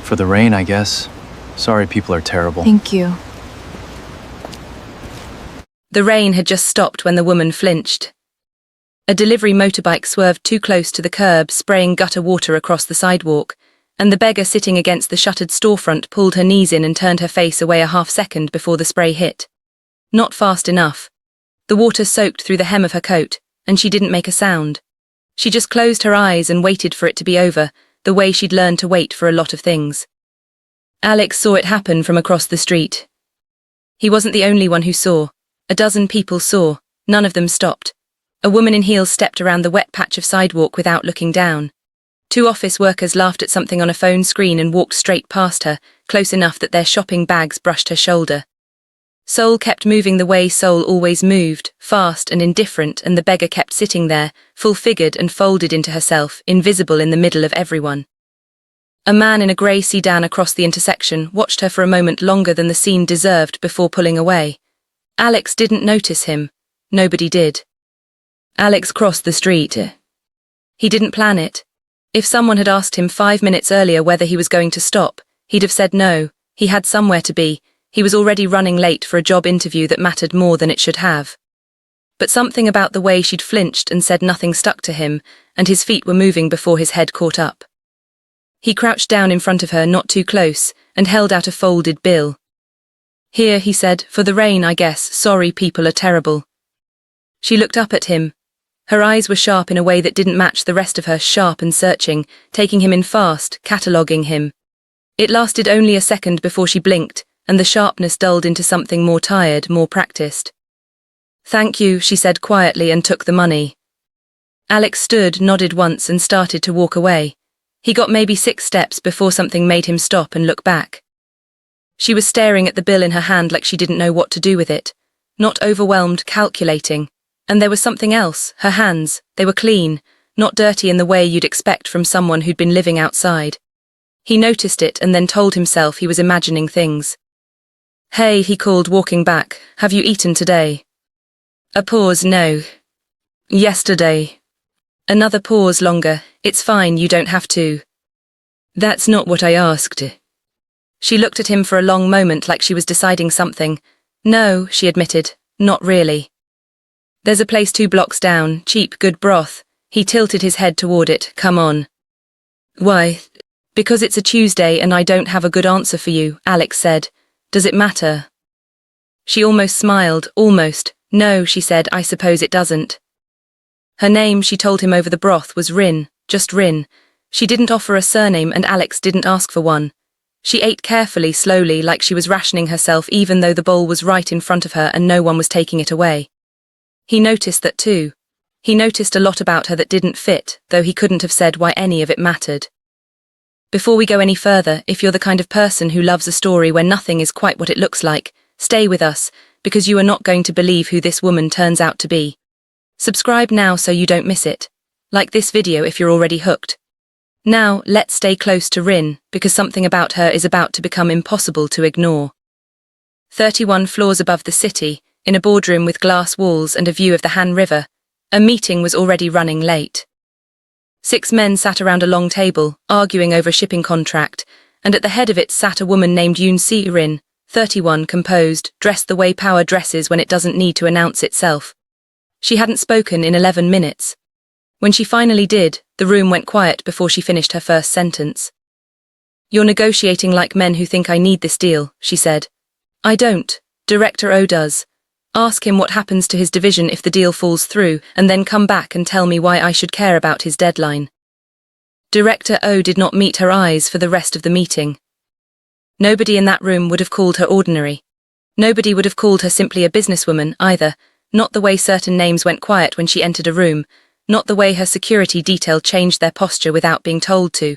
For the rain, I guess. Sorry people are terrible. Thank you. The rain had just stopped when the woman flinched. A delivery motorbike swerved too close to the curb, spraying gutter water across the sidewalk, and the beggar sitting against the shuttered storefront pulled her knees in and turned her face away a half-second before the spray hit. Not fast enough. The water soaked through the hem of her coat, and she didn't make a sound. She just closed her eyes and waited for it to be over, the way she'd learned to wait for a lot of things. Alex saw it happen from across the street. He wasn't the only one who saw. A dozen people saw. None of them stopped. A woman in heels stepped around the wet patch of sidewalk without looking down. 2 office workers laughed at something on a phone screen and walked straight past her, close enough that their shopping bags brushed her shoulder. Soul kept moving the way Soul always moved, fast and indifferent, and the beggar kept sitting there, full-figured and folded into herself, invisible in the middle of everyone. A man in a grey sedan across the intersection watched her for a moment longer than the scene deserved before pulling away. Alex didn't notice him. Nobody did. Alex crossed the street. He didn't plan it. If someone had asked him 5 minutes earlier whether he was going to stop, he'd have said no. He had somewhere to be. He was already running late for a job interview that mattered more than it should have. But something about the way she'd flinched and said nothing stuck to him, and his feet were moving before his head caught up. He crouched down in front of her, not too close, and held out a folded bill. "Here," he said, "for the rain, I guess. Sorry people are terrible." She looked up at him. Her eyes were sharp in a way that didn't match the rest of her, sharp and searching, taking him in fast, cataloguing him. It lasted only a second before she blinked, and the sharpness dulled into something more tired, more practiced. "Thank you," she said quietly and took the money. Alex stood, nodded once and started to walk away. He got maybe 6 steps before something made him stop and look back. She was staring at the bill in her hand like she didn't know what to do with it. Not overwhelmed, calculating. And there was something else, her hands. They were clean, not dirty in the way you'd expect from someone who'd been living outside. He noticed it and then told himself he was imagining things. "Hey," he called, walking back. "Have you eaten today?" A pause. "No." "Yesterday." Another pause, longer. "It's fine, you don't have to." "That's not what I asked." She looked at him for a long moment like she was deciding something. "No," she admitted, "not really." "There's a place 2 blocks down, cheap, good broth." He tilted his head toward it. "Come on." "Why?" "Because it's a Tuesday and I don't have a good answer for you," Alex said. "Does it matter?" She almost smiled, almost. "No," she said, "I suppose it doesn't." Her name, she told him over the broth, was Rin, just Rin. She didn't offer a surname and Alex didn't ask for one. She ate carefully, slowly, like she was rationing herself even though the bowl was right in front of her and no one was taking it away. He noticed that too. He noticed a lot about her that didn't fit, though he couldn't have said why any of it mattered. Before we go any further, if you're the kind of person who loves a story where nothing is quite what it looks like, stay with us, because you are not going to believe who this woman turns out to be. Subscribe now so you don't miss it. Like this video if you're already hooked. Now, let's stay close to Rin, because something about her is about to become impossible to ignore. 31 floors above the city, in a boardroom with glass walls and a view of the Han River, a meeting was already running late. 6 men sat around a long table, arguing over a shipping contract, and at the head of it sat a woman named Yoon Seo-Rin, 31, composed, dressed the way power dresses when it doesn't need to announce itself. She hadn't spoken in 11 minutes. When she finally did, the room went quiet before she finished her first sentence. "You're negotiating like men who think I need this deal," she said. "I don't. Director O does. Ask him what happens to his division if the deal falls through, and then come back and tell me why I should care about his deadline." Director O did not meet her eyes for the rest of the meeting. Nobody in that room would have called her ordinary. Nobody would have called her simply a businesswoman, either, not the way certain names went quiet when she entered a room, not the way her security detail changed their posture without being told to,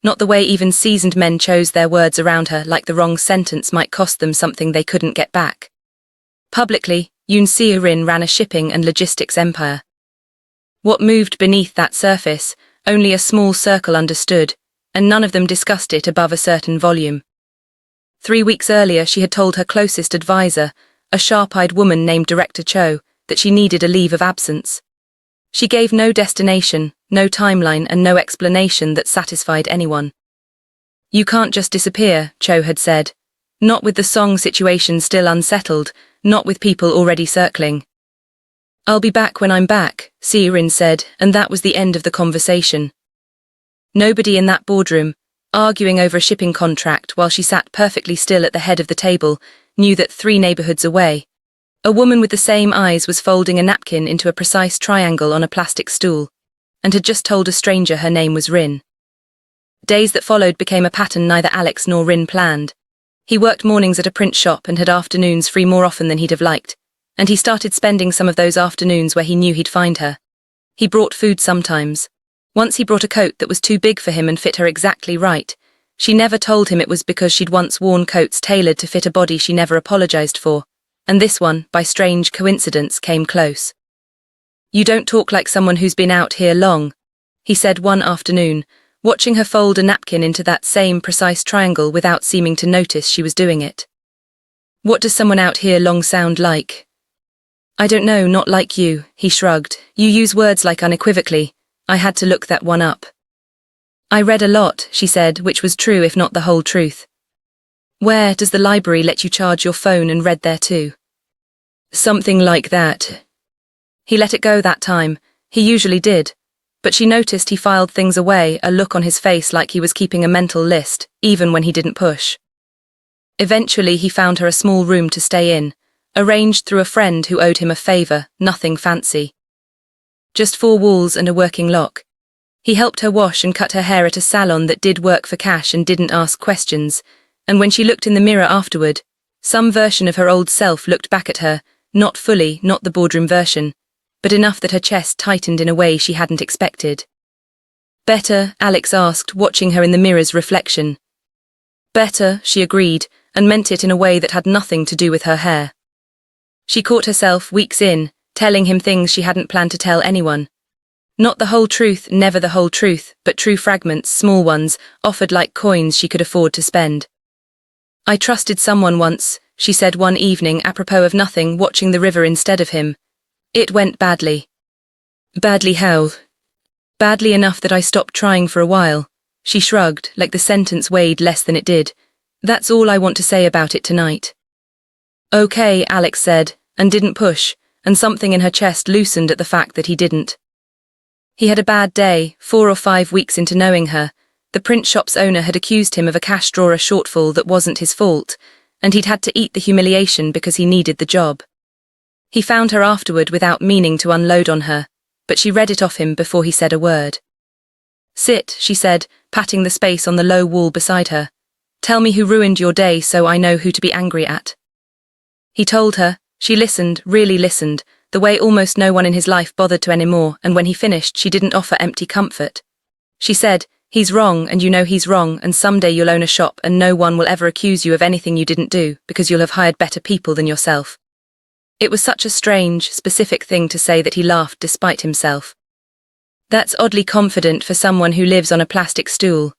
not the way even seasoned men chose their words around her like the wrong sentence might cost them something they couldn't get back. Publicly, Yoon Seo-Rin ran a shipping and logistics empire. What moved beneath that surface, only a small circle understood, and none of them discussed it above a certain volume. 3 weeks earlier she had told her closest advisor, a sharp-eyed woman named Director Cho, that she needed a leave of absence. She gave no destination, no timeline and no explanation that satisfied anyone. You can't just disappear, Cho had said. Not with the Song situation still unsettled, not with people already circling. I'll be back when I'm back, Seo-Rin said, and that was the end of the conversation. Nobody in that boardroom, arguing over a shipping contract while she sat perfectly still at the head of the table, knew that 3 neighborhoods away, a woman with the same eyes was folding a napkin into a precise triangle on a plastic stool, and had just told a stranger her name was Rin. Days that followed became a pattern neither Alex nor Rin planned. He worked mornings at a print shop and had afternoons free more often than he'd have liked, and he started spending some of those afternoons where he knew he'd find her. He brought food sometimes. Once he brought a coat that was too big for him and fit her exactly right. She never told him it was because she'd once worn coats tailored to fit a body she never apologized for, and this one, by strange coincidence, came close. You don't talk like someone who's been out here long, he said one afternoon, watching her fold a napkin into that same precise triangle without seeming to notice she was doing it. What does someone out here long sound like? I don't know, not like you, he shrugged. You use words like unequivocally. I had to look that one up. I read a lot, she said, which was true if not the whole truth. Where does the library let you charge your phone and read there too? Something like that. He let it go that time. He usually did. But she noticed he filed things away, a look on his face like he was keeping a mental list, even when he didn't push. Eventually he found her a small room to stay in, arranged through a friend who owed him a favor, nothing fancy. Just 4 walls and a working lock. He helped her wash and cut her hair at a salon that did work for cash and didn't ask questions, and when she looked in the mirror afterward, some version of her old self looked back at her, not fully, not the boardroom version, but enough that her chest tightened in a way she hadn't expected. Better, Alex asked, watching her in the mirror's reflection. Better, she agreed, and meant it in a way that had nothing to do with her hair. She caught herself, weeks in, telling him things she hadn't planned to tell anyone. Not the whole truth, never the whole truth, but true fragments, small ones, offered like coins she could afford to spend. I trusted someone once, she said one evening apropos of nothing, watching the river instead of him. It went badly. Badly how? Badly enough that I stopped trying for a while. She shrugged, like the sentence weighed less than it did. That's all I want to say about it tonight. Okay, Alex said, and didn't push, and something in her chest loosened at the fact that he didn't. He had a bad day, 4 or 5 weeks into knowing her. The print shop's owner had accused him of a cash drawer shortfall that wasn't his fault, and he'd had to eat the humiliation because he needed the job. He found her afterward without meaning to unload on her, but she read it off him before he said a word. Sit, she said, patting the space on the low wall beside her. Tell me who ruined your day so I know who to be angry at. He told her. She listened, really listened, the way almost no one in his life bothered to anymore, and when he finished she didn't offer empty comfort. She said, he's wrong and you know he's wrong, and someday you'll own a shop and no one will ever accuse you of anything you didn't do because you'll have hired better people than yourself. It was such a strange, specific thing to say that he laughed despite himself. That's oddly confident for someone who lives on a plastic stool.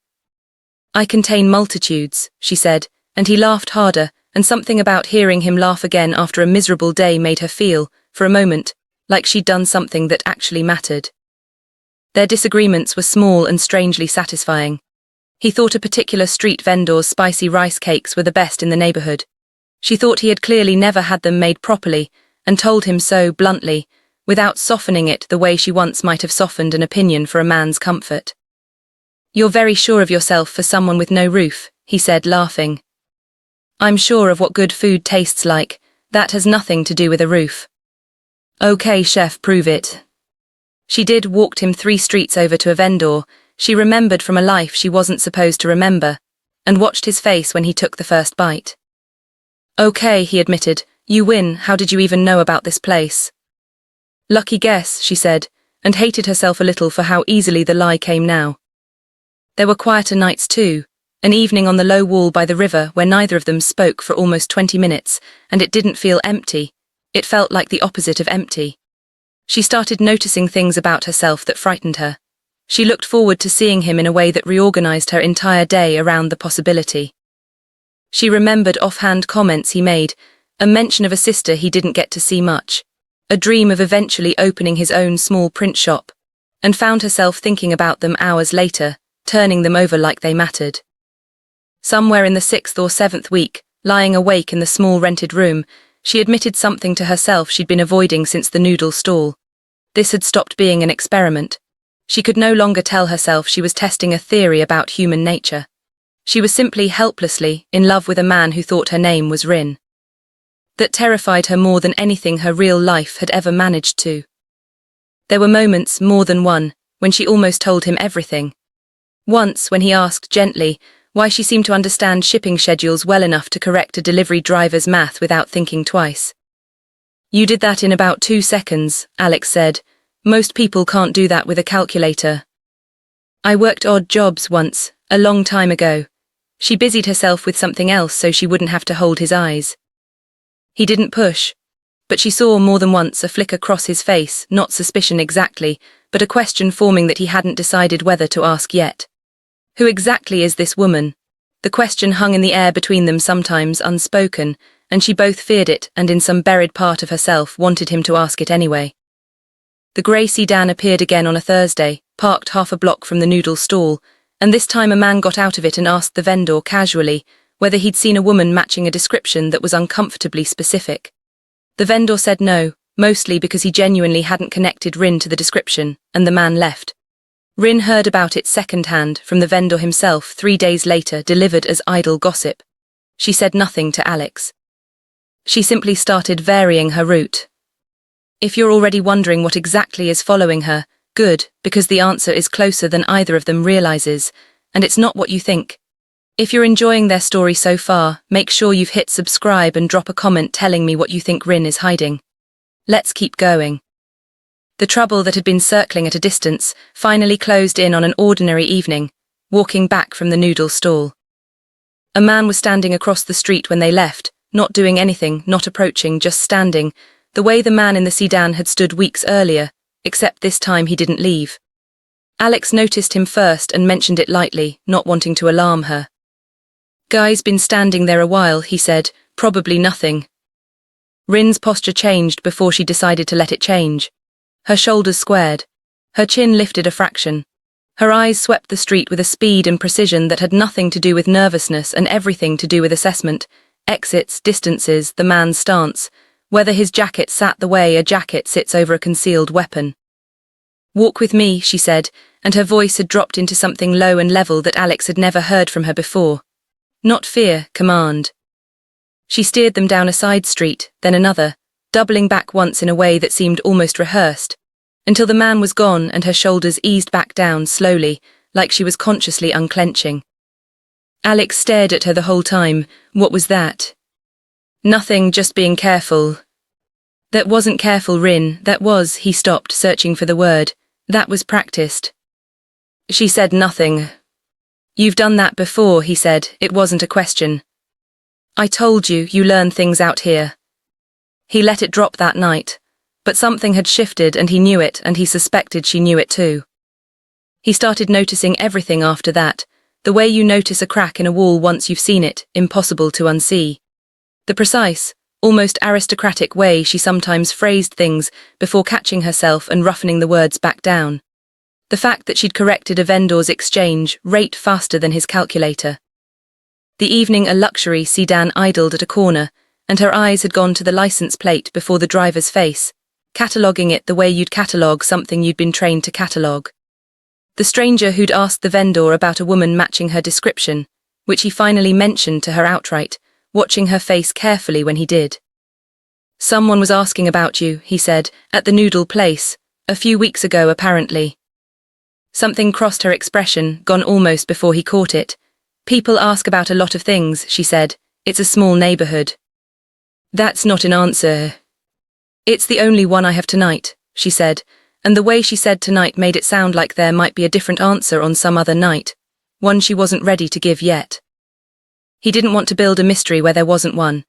I contain multitudes, she said, and he laughed harder, and something about hearing him laugh again after a miserable day made her feel, for a moment, like she'd done something that actually mattered. Their disagreements were small and strangely satisfying. He thought a particular street vendor's spicy rice cakes were the best in the neighborhood. She thought he had clearly never had them made properly, and told him so bluntly, without softening it the way she once might have softened an opinion for a man's comfort. You're very sure of yourself for someone with no roof, he said, laughing. I'm sure of what good food tastes like. That has nothing to do with a roof. Okay, chef, prove it. She walked him 3 streets over to a vendor she remembered from a life she wasn't supposed to remember, and watched his face when he took the first bite. Okay, he admitted, you win. How did you even know about this place? Lucky guess, she said, and hated herself a little for how easily the lie came now. There were quieter nights too, an evening on the low wall by the river where neither of them spoke for almost 20 minutes, and it didn't feel empty. It felt like the opposite of empty. She started noticing things about herself that frightened her. She looked forward to seeing him in a way that reorganized her entire day around the possibility. She remembered offhand comments he made, a mention of a sister he didn't get to see much, a dream of eventually opening his own small print shop, and found herself thinking about them hours later, turning them over like they mattered. Somewhere in the 6th or 7th week, lying awake in the small rented room, she admitted something to herself she'd been avoiding since the noodle stall. This had stopped being an experiment. She could no longer tell herself she was testing a theory about human nature. She was simply helplessly in love with a man who thought her name was Rin. That terrified her more than anything her real life had ever managed to. There were moments, more than one, when she almost told him everything. Once, when he asked gently why she seemed to understand shipping schedules well enough to correct a delivery driver's math without thinking twice. "You did that in about 2 seconds, Alex said. "Most people can't do that with a calculator." "I worked odd jobs once, a long time ago." She busied herself with something else so she wouldn't have to hold his eyes. He didn't push, but she saw more than once a flick across his face, not suspicion exactly, but a question forming that he hadn't decided whether to ask yet. Who exactly is this woman? The question hung in the air between them, sometimes unspoken, and she both feared it and in some buried part of herself wanted him to ask it anyway. The grey sedan appeared again on a Thursday, parked half a block from the noodle stall, and this time a man got out of it and asked the vendor casually whether he'd seen a woman matching a description that was uncomfortably specific. The vendor said no, mostly because he genuinely hadn't connected Rin to the description, and the man left. Rin heard about it secondhand from the vendor himself 3 days later, delivered as idle gossip. She said nothing to Alex. She simply started varying her route. If you're already wondering what exactly is following her, good, because the answer is closer than either of them realizes, and it's not what you think. If you're enjoying their story so far, make sure you've hit subscribe and drop a comment telling me what you think Rin is hiding. Let's keep going. The trouble that had been circling at a distance finally closed in on an ordinary evening, walking back from the noodle stall. A man was standing across the street when they left, not doing anything, not approaching, just standing, the way the man in the sedan had stood weeks earlier, except this time he didn't leave. Alex noticed him first and mentioned it lightly, not wanting to alarm her. "Guy's been standing there a while," he said, "probably nothing." Rin's posture changed before she decided to let it change. Her shoulders squared. Her chin lifted a fraction. Her eyes swept the street with a speed and precision that had nothing to do with nervousness and everything to do with assessment, exits, distances, the man's stance, whether his jacket sat the way a jacket sits over a concealed weapon. "Walk with me," she said, and her voice had dropped into something low and level that Alex had never heard from her before. Not fear, command. She steered them down a side street, then another, doubling back once in a way that seemed almost rehearsed, until the man was gone and her shoulders eased back down slowly, like she was consciously unclenching. Alex stared at her the whole time. What was that? "Nothing, just being careful." "That wasn't careful, Rin, that was," he stopped, searching for the word. "That was practiced." She said nothing. "You've done that before," he said. "It wasn't a question." "I told you, you learn things out here." He let it drop that night, but something had shifted and he knew it, and he suspected she knew it too. He started noticing everything after that, the way you notice a crack in a wall once you've seen it, impossible to unsee. The precise, almost aristocratic way she sometimes phrased things before catching herself and roughening the words back down. The fact that she'd corrected a vendor's exchange rate faster than his calculator. The evening a luxury sedan idled at a corner, and her eyes had gone to the license plate before the driver's face, cataloguing it the way you'd catalogue something you'd been trained to catalogue. The stranger who'd asked the vendor about a woman matching her description, which he finally mentioned to her outright, watching her face carefully when he did. "Someone was asking about you," he said, "at the noodle place, a few weeks ago apparently." Something crossed her expression, gone almost before he caught it. "People ask about a lot of things," she said. "It's a small neighborhood." "That's not an answer." "It's the only one I have tonight," she said, and the way she said tonight made it sound like there might be a different answer on some other night, one she wasn't ready to give yet. He didn't want to build a mystery where there wasn't one.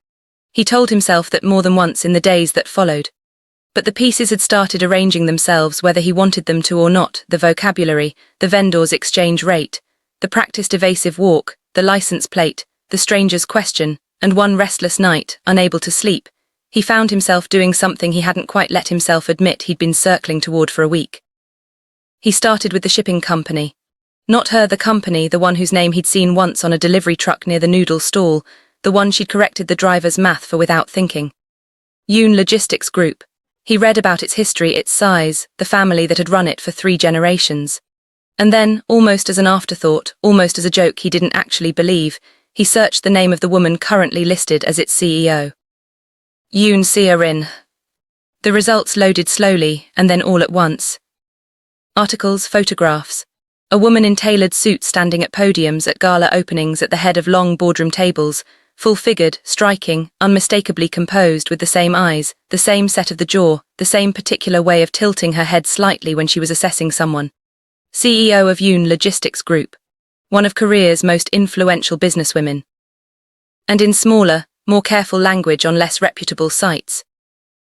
He told himself that more than once in the days that followed. But the pieces had started arranging themselves whether he wanted them to or not, the vocabulary, the vendor's exchange rate, the practiced evasive walk, the license plate, the stranger's question, and one restless night, unable to sleep, he found himself doing something he hadn't quite let himself admit he'd been circling toward for a week. He started with the shipping company. Not her, the company, the one whose name he'd seen once on a delivery truck near the noodle stall, the one she'd corrected the driver's math for without thinking. Yoon Logistics Group. He read about its history, its size, the family that had run it for 3 generations. And then, almost as an afterthought, almost as a joke he didn't actually believe, he searched the name of the woman currently listed as its CEO. Yoon Seo-Rin. The results loaded slowly, and then all at once. Articles, photographs. A woman in tailored suits standing at podiums at gala openings at the head of long boardroom tables, full-figured, striking, unmistakably composed with the same eyes, the same set of the jaw, the same particular way of tilting her head slightly when she was assessing someone. CEO of Yoon Logistics Group. One of Korea's most influential businesswomen. And in smaller, more careful language on less reputable sites.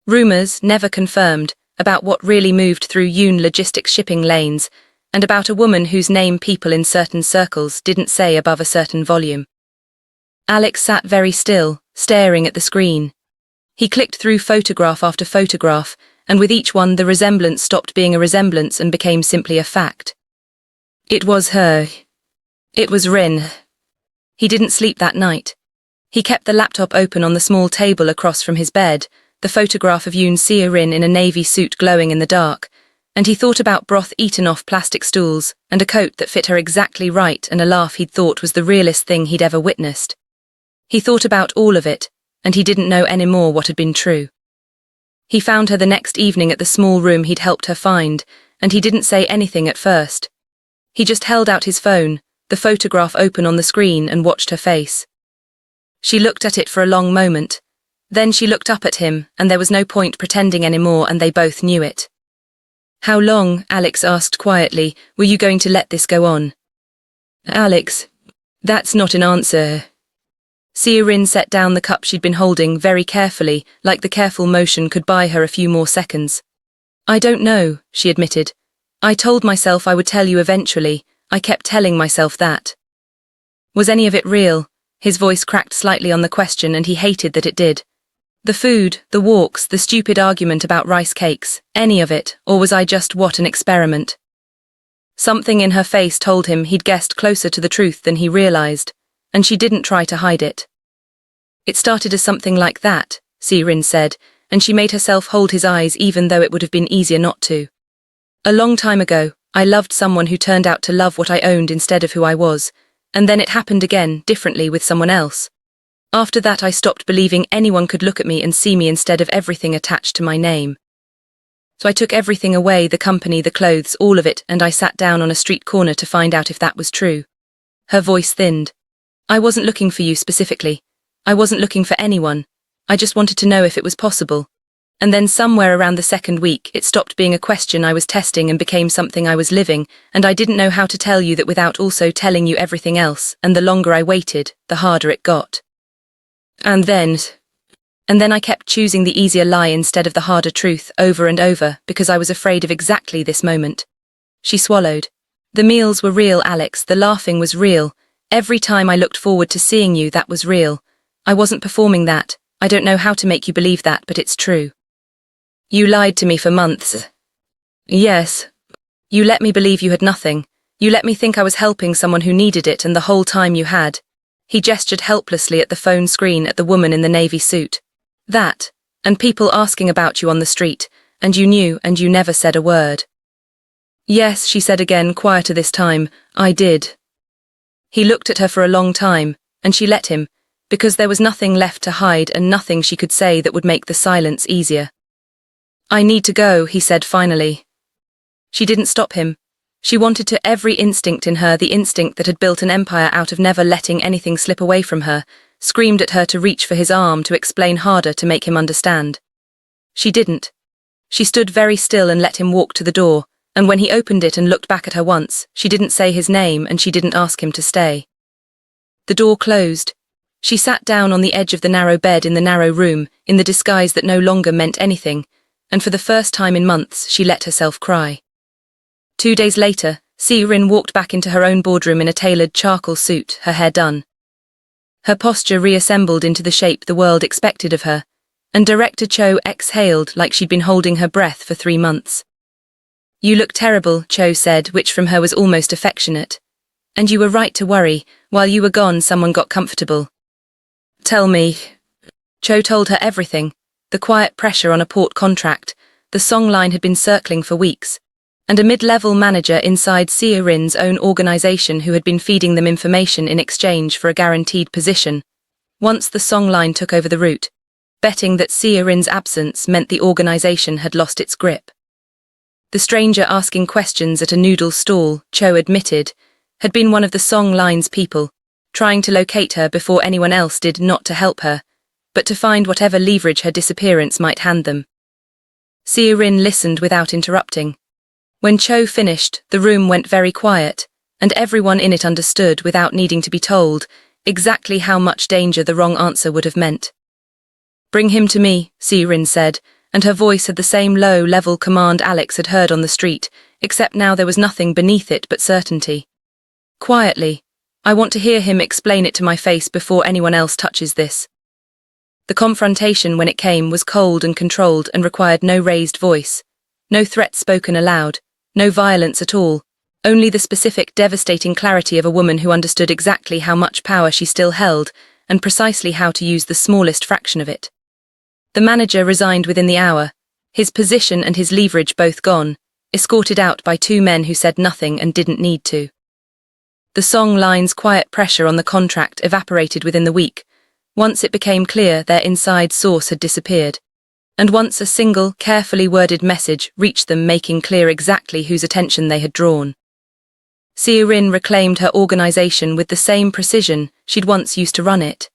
Rumours, never confirmed, about what really moved through Yoon Logistics shipping lanes, and about a woman whose name people in certain circles didn't say above a certain volume. Alex sat very still, staring at the screen. He clicked through photograph after photograph, and with each one the resemblance stopped being a resemblance and became simply a fact. It was her. It was Rin. He didn't sleep that night. He kept the laptop open on the small table across from his bed, the photograph of Yoon Seo-Rin in a navy suit glowing in the dark, and he thought about broth eaten off plastic stools, and a coat that fit her exactly right, and a laugh he'd thought was the realest thing he'd ever witnessed. He thought about all of it, and he didn't know anymore what had been true. He found her the next evening at the small room he'd helped her find, and he didn't say anything at first. He just held out his phone, the photograph open on the screen, and watched her face. She looked at it for a long moment. Then she looked up at him, and there was no point pretending anymore, and they both knew it. How long, Alex asked quietly, were you going to let this go on? Alex, that's not an answer. Seo-Rin set down the cup she'd been holding very carefully, like the careful motion could buy her a few more seconds. I don't know, she admitted. I told myself I would tell you eventually. I kept telling myself that. Was any of it real? His voice cracked slightly on the question, and he hated that it did. The food, the walks, the stupid argument about rice cakes, any of it, or was I just an experiment? Something in her face told him he'd guessed closer to the truth than he realized, and she didn't try to hide it. It started as something like that, Seo-Rin said, and she made herself hold his eyes even though it would have been easier not to. A long time ago, I loved someone who turned out to love what I owned instead of who I was, and then it happened again, differently with someone else. After that I stopped believing anyone could look at me and see me instead of everything attached to my name. So I took everything away, the company, the clothes, all of it, and I sat down on a street corner to find out if that was true. Her voice thinned. I wasn't looking for you specifically. I wasn't looking for anyone. I just wanted to know if it was possible. And then somewhere around the second week, it stopped being a question I was testing and became something I was living, and I didn't know how to tell you that without also telling you everything else, and the longer I waited, the harder it got. And then I kept choosing the easier lie instead of the harder truth over and over because I was afraid of exactly this moment. She swallowed. The meals were real, Alex, the laughing was real. Every time I looked forward to seeing you, that was real. I wasn't performing that. I don't know how to make you believe that, but it's true. You lied to me for months. Yes. You let me believe you had nothing. You let me think I was helping someone who needed it, and the whole time you had. He gestured helplessly at the phone screen at the woman in the navy suit. That, and people asking about you on the street, and you knew and you never said a word. Yes, she said again, quieter this time, I did. He looked at her for a long time, and she let him, because there was nothing left to hide and nothing she could say that would make the silence easier. I need to go, he said finally. She didn't stop him. She wanted to every instinct in her, the instinct that had built an empire out of never letting anything slip away from her, screamed at her to reach for his arm, to explain harder, to make him understand. She didn't. She stood very still and let him walk to the door, and when he opened it and looked back at her once, she didn't say his name and she didn't ask him to stay. The door closed. She sat down on the edge of the narrow bed in the narrow room, in the disguise that no longer meant anything, and for the first time in months she let herself cry. 2 days later, Seo-Rin walked back into her own boardroom in a tailored charcoal suit, her hair done. Her posture reassembled into the shape the world expected of her, and Director Cho exhaled like she'd been holding her breath for 3 months. You look terrible, Cho said, which from her was almost affectionate. And you were right to worry. While you were gone, someone got comfortable. Tell me. Cho told her everything. The quiet pressure on a port contract. The song line had been circling for weeks. And a mid-level manager inside Seo-Rin's own organization who had been feeding them information in exchange for a guaranteed position. Once the song line took over the route, betting that Seo-Rin's absence meant the organization had lost its grip. The stranger asking questions at a noodle stall, Cho admitted, had been one of the song line's people, trying to locate her before anyone else did, not to help her, but to find whatever leverage her disappearance might hand them. Seo-Rin listened without interrupting. When Cho finished, the room went very quiet, and everyone in it understood, without needing to be told, exactly how much danger the wrong answer would have meant. Bring him to me, Seo-Rin said, and her voice had the same low-level command Alex had heard on the street, except now there was nothing beneath it but certainty. Quietly, I want to hear him explain it to my face before anyone else touches this. The confrontation, when it came, was cold and controlled and required no raised voice, no threat spoken aloud, no violence at all, only the specific, devastating clarity of a woman who understood exactly how much power she still held and precisely how to use the smallest fraction of it. The manager resigned within the hour, his position and his leverage both gone, escorted out by two men who said nothing and didn't need to. The song line's quiet pressure on the contract evaporated within the week, once it became clear their inside source had disappeared, and once a single, carefully worded message reached them making clear exactly whose attention they had drawn. Seo-Rin reclaimed her organization with the same precision she'd once used to run it.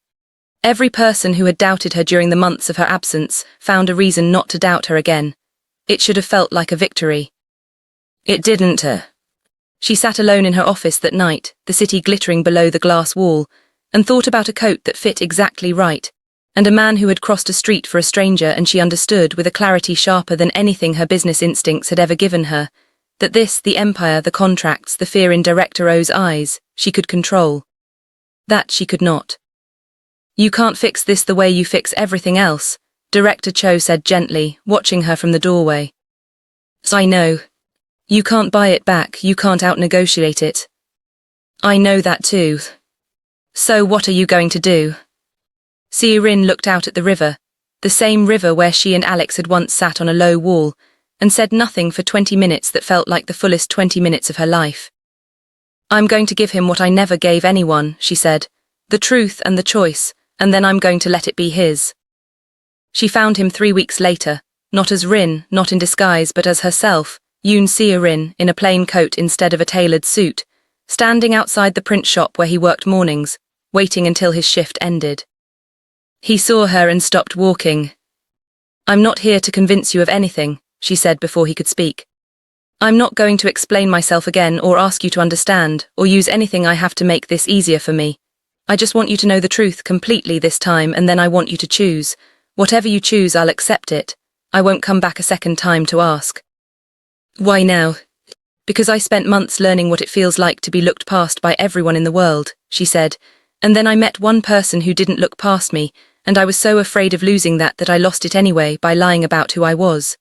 Every person who had doubted her during the months of her absence found a reason not to doubt her again. It should have felt like a victory. It didn't. She sat alone in her office that night, the city glittering below the glass wall, and thought about a coat that fit exactly right, and a man who had crossed a street for a stranger, and she understood with a clarity sharper than anything her business instincts had ever given her, that this, the empire, the contracts, the fear in Director O's eyes, she could control. That she could not. You can't fix this the way you fix everything else, Director Cho said gently, watching her from the doorway. I know. You can't buy it back, you can't out-negotiate it. I know that too. So what are you going to do? Seo-Rin looked out at the river, the same river where she and Alex had once sat on a low wall, and said nothing for 20 minutes that felt like the fullest 20 minutes of her life. I'm going to give him what I never gave anyone, she said, the truth and the choice, and then I'm going to let it be his. She found him 3 weeks later, not as Rin, not in disguise but as herself, Yoon Seo-Rin, in a plain coat instead of a tailored suit, standing outside the print shop where he worked mornings, waiting until his shift ended. He saw her and stopped walking. I'm not here to convince you of anything, she said before he could speak. I'm not going to explain myself again or ask you to understand or use anything I have to make this easier for me. I just want you to know the truth completely this time, and then I want you to choose. Whatever you choose, I'll accept it. I won't come back a second time to ask. Why now? Because I spent months learning what it feels like to be looked past by everyone in the world, she said, and then I met one person who didn't look past me, and I was so afraid of losing that I lost it anyway by lying about who I was.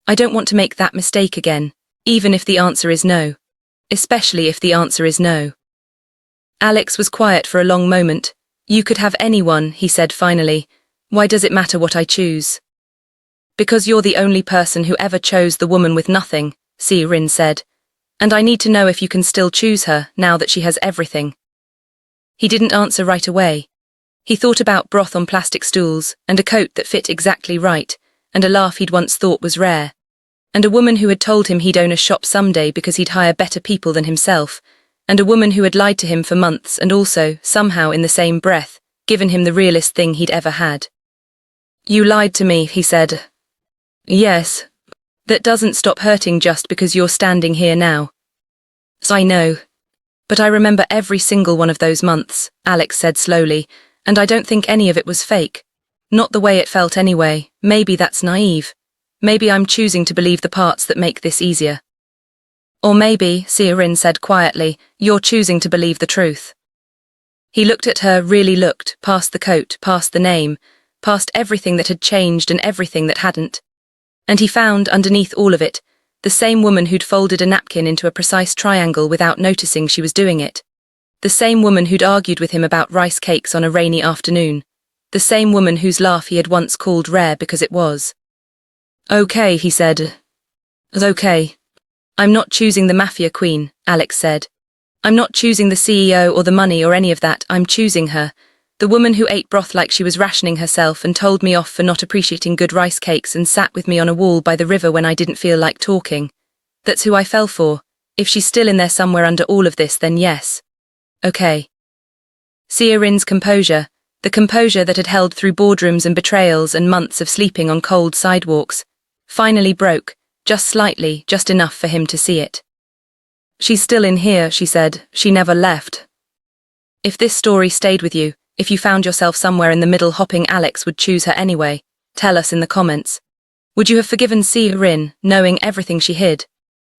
I don't want to make that mistake again, even if the answer is no. Especially if the answer is no. Alex was quiet for a long moment. You could have anyone, he said finally. Why does it matter what I choose? Because you're the only person who ever chose the woman with nothing, Seo-Rin said. And I need to know if you can still choose her, now that she has everything. He didn't answer right away. He thought about broth on plastic stools, and a coat that fit exactly right, and a laugh he'd once thought was rare, and a woman who had told him he'd own a shop someday because he'd hire better people than himself, and a woman who had lied to him for months and also, somehow in the same breath, given him the realest thing he'd ever had. You lied to me, he said. Yes. That doesn't stop hurting just because you're standing here now. I know. But I remember every single one of those months, Alex said slowly, and I don't think any of it was fake. Not the way it felt anyway. Maybe that's naive. Maybe I'm choosing to believe the parts that make this easier. Or maybe, Seo-Rin said quietly, you're choosing to believe the truth. He looked at her, really looked, past the coat, past the name, past everything that had changed and everything that hadn't. And he found, underneath all of it, the same woman who'd folded a napkin into a precise triangle without noticing she was doing it. The same woman who'd argued with him about rice cakes on a rainy afternoon. The same woman whose laugh he had once called rare because it was. Okay, he said. Okay. I'm not choosing the Mafia Queen, Alex said. I'm not choosing the CEO or the money or any of that, I'm choosing her. The woman who ate broth like she was rationing herself and told me off for not appreciating good rice cakes and sat with me on a wall by the river when I didn't feel like talking. That's who I fell for. If she's still in there somewhere under all of this, then yes. Okay. Seo-Rin's composure, the composure that had held through boardrooms and betrayals and months of sleeping on cold sidewalks, finally broke, just slightly, just enough for him to see it. She's still in here, she said. She never left. If this story stayed with you, if you found yourself somewhere in the middle hopping Alex would choose her anyway, tell us in the comments. Would you have forgiven Seo-Rin, knowing everything she hid?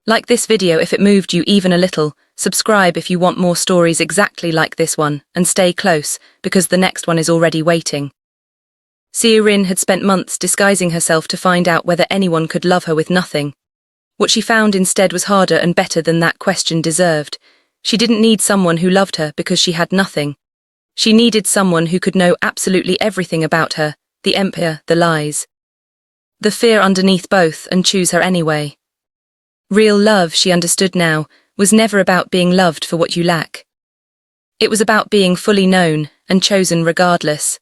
Like this video if it moved you even a little, subscribe if you want more stories exactly like this one, and stay close, because the next one is already waiting. Seo-Rin had spent months disguising herself to find out whether anyone could love her with nothing. What she found instead was harder and better than that question deserved. She didn't need someone who loved her because she had nothing. She needed someone who could know absolutely everything about her, the empire, the lies. The fear underneath both, and choose her anyway. Real love, she understood now, was never about being loved for what you lack. It was about being fully known and chosen regardless.